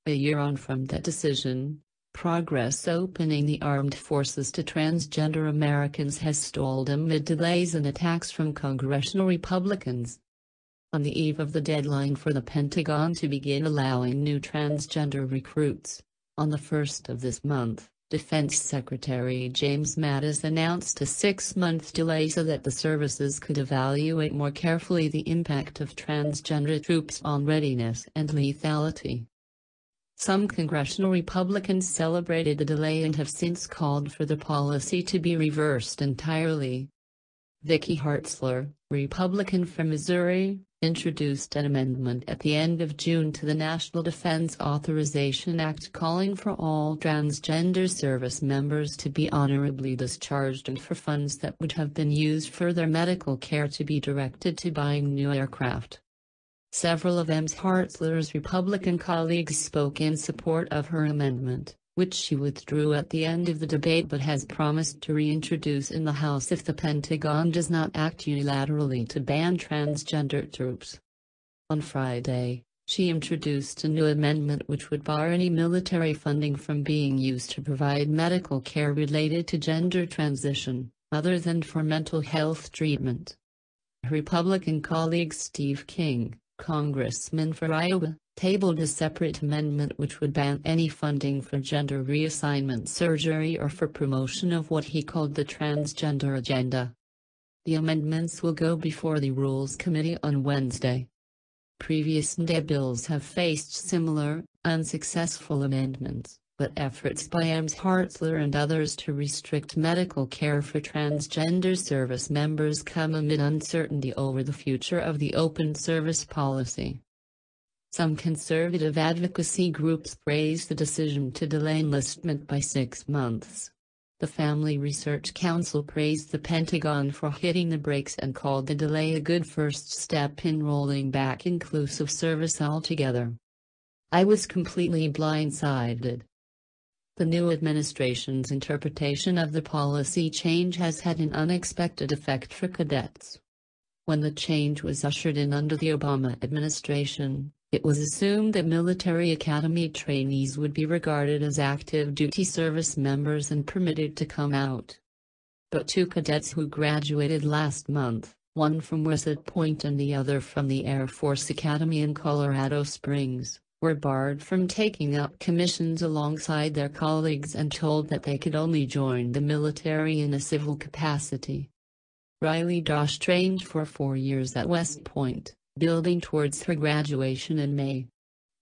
A year on from that decision, progress opening the armed forces to transgender Americans has stalled amid delays and attacks from congressional Republicans. On the eve of the deadline for the Pentagon to begin allowing new transgender recruits, on the 1st of this month, Defense Secretary James Mattis announced a 6-month delay so that the services could evaluate more carefully the impact of transgender troops on readiness and lethality. Some congressional Republicans celebrated the delay and have since called for the policy to be reversed entirely. Vicky Hartzler, Republican from Missouri, introduced an amendment at the end of June to the National Defense Authorization Act calling for all transgender service members to be honorably discharged and for funds that would have been used for their medical care to be directed to buying new aircraft. Several of Ms. Hartzler's Republican colleagues spoke in support of her amendment, which she withdrew at the end of the debate but has promised to reintroduce in the House if the Pentagon does not act unilaterally to ban transgender troops. On Friday, she introduced a new amendment which would bar any military funding from being used to provide medical care related to gender transition, other than for mental health treatment. Her Republican colleague Steve King, Congressman for Iowa, tabled a separate amendment which would ban any funding for gender reassignment surgery or for promotion of what he called the transgender agenda. The amendments will go before the Rules Committee on Wednesday. Previous bills have faced similar, unsuccessful amendments, but efforts by Ms. Hartzler and others to restrict medical care for transgender service members come amid uncertainty over the future of the open service policy. Some conservative advocacy groups praise the decision to delay enlistment by 6 months. The Family Research Council praised the Pentagon for hitting the brakes and called the delay a good first step in rolling back inclusive service altogether. I was completely blindsided. The new administration's interpretation of the policy change has had an unexpected effect for cadets. When the change was ushered in under the Obama administration, it was assumed that military academy trainees would be regarded as active duty service members and permitted to come out. But 2 cadets who graduated last month, one from West Point and the other from the Air Force Academy in Colorado Springs, were barred from taking up commissions alongside their colleagues and told that they could only join the military in a civil capacity. Riley Dosh trained for 4 years at West Point, building towards her graduation in May.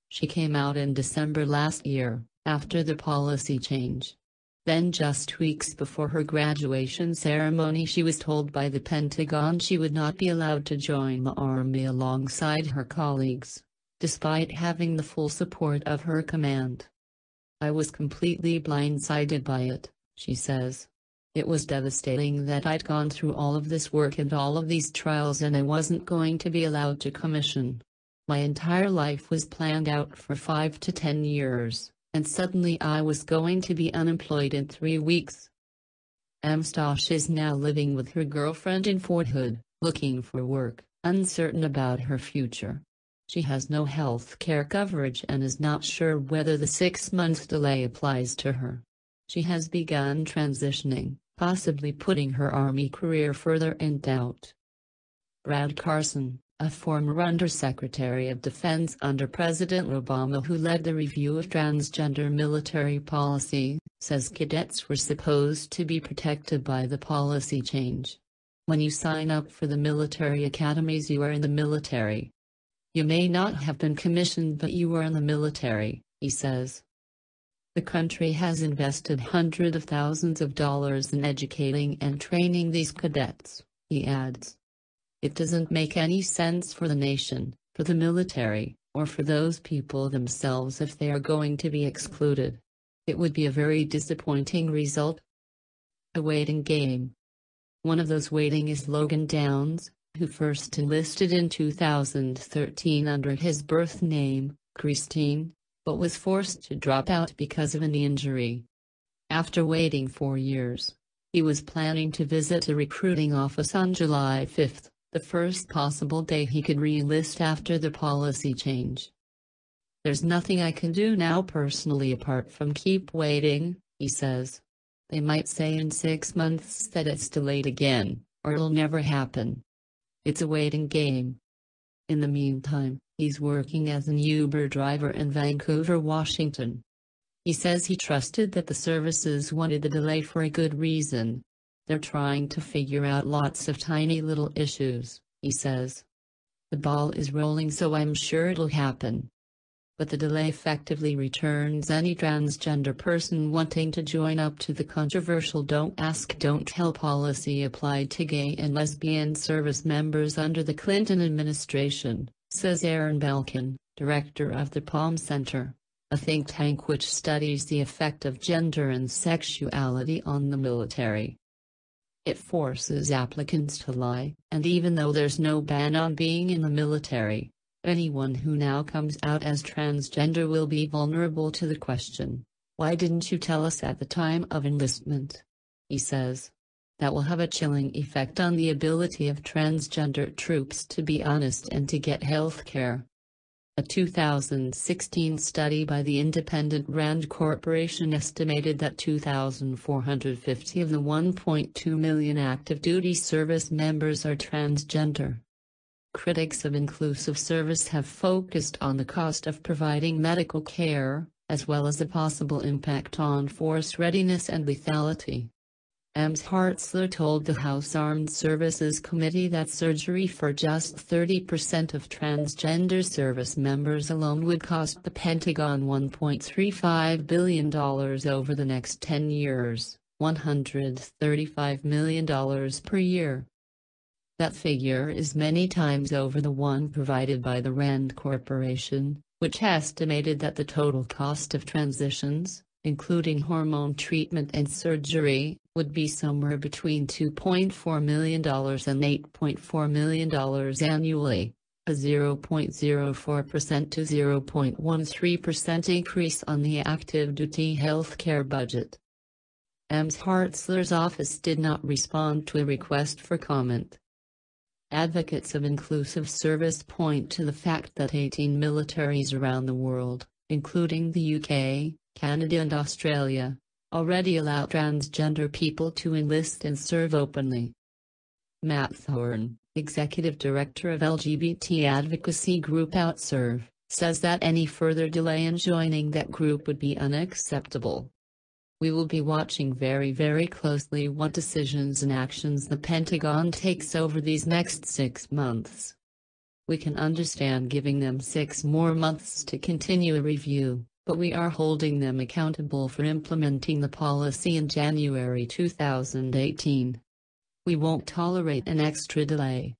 She came out in December last year, after the policy change. Then just weeks before her graduation ceremony she was told by the Pentagon she would not be allowed to join the Army alongside her colleagues, despite having the full support of her command. I was completely blindsided by it, she says. It was devastating that I'd gone through all of this work and all of these trials and I wasn't going to be allowed to commission. My entire life was planned out for 5 to 10 years, and suddenly I was going to be unemployed in 3 weeks. Ms. Dosh is now living with her girlfriend in Fort Hood, looking for work, uncertain about her future. She has no health care coverage and is not sure whether the 6-month delay applies to her. She has begun transitioning, possibly putting her Army career further in doubt. Brad Carson, a former Undersecretary of Defense under President Obama who led the review of transgender military policy, says cadets were supposed to be protected by the policy change. When you sign up for the military academies you are in the military. You may not have been commissioned but you are in the military, he says. The country has invested hundreds of thousands of dollars in educating and training these cadets, he adds. It doesn't make any sense for the nation, for the military, or for those people themselves if they are going to be excluded. It would be a very disappointing result. A waiting game. One of those waiting is Logan Downs, who first enlisted in 2013 under his birth name, Christine, but was forced to drop out because of an injury. After waiting 4 years, he was planning to visit a recruiting office on July 5, the first possible day he could re-enlist after the policy change. "There's nothing I can do now personally apart from keep waiting," he says. "They might say in 6 months that it's delayed again, or it'll never happen. It's a waiting game." In the meantime, he's working as an Uber driver in Vancouver, Washington. He says he trusted that the services wanted the delay for a good reason. "They're trying to figure out lots of tiny little issues," he says. "The ball is rolling, so I'm sure it'll happen." But the delay effectively returns any transgender person wanting to join up to the controversial Don't Ask, Don't Tell policy applied to gay and lesbian service members under the Clinton administration, says Aaron Belkin, director of the Palm Center, a think tank which studies the effect of gender and sexuality on the military. It forces applicants to lie, and even though there's no ban on being in the military, anyone who now comes out as transgender will be vulnerable to the question, "Why didn't you tell us at the time of enlistment?" he says. That will have a chilling effect on the ability of transgender troops to be honest and to get health care. A 2016 study by the independent RAND Corporation estimated that 2,450 of the 1.2 million active duty service members are transgender. Critics of inclusive service have focused on the cost of providing medical care, as well as the possible impact on force readiness and lethality. Ms. Hartzler told the House Armed Services Committee that surgery for just 30% of transgender service members alone would cost the Pentagon $1.35 billion over the next 10 years, $135 million per year. That figure is many times over the one provided by the RAND Corporation, which estimated that the total cost of transitions, including hormone treatment and surgery, would be somewhere between $2.4 million and $8.4 million annually, a 0.04% to 0.13% increase on the active duty healthcare budget. Ms. Hartzler's office did not respond to a request for comment. Advocates of inclusive service point to the fact that 18 militaries around the world, including the UK, Canada and Australia, already allow transgender people to enlist and serve openly. Matt Thorne, executive director of LGBT advocacy group OutServe, says that any further delay in joining that group would be unacceptable. "We will be watching very, very closely what decisions and actions the Pentagon takes over these next 6 months. We can understand giving them 6 more months to continue a review, but we are holding them accountable for implementing the policy in January 2018. We won't tolerate an extra delay."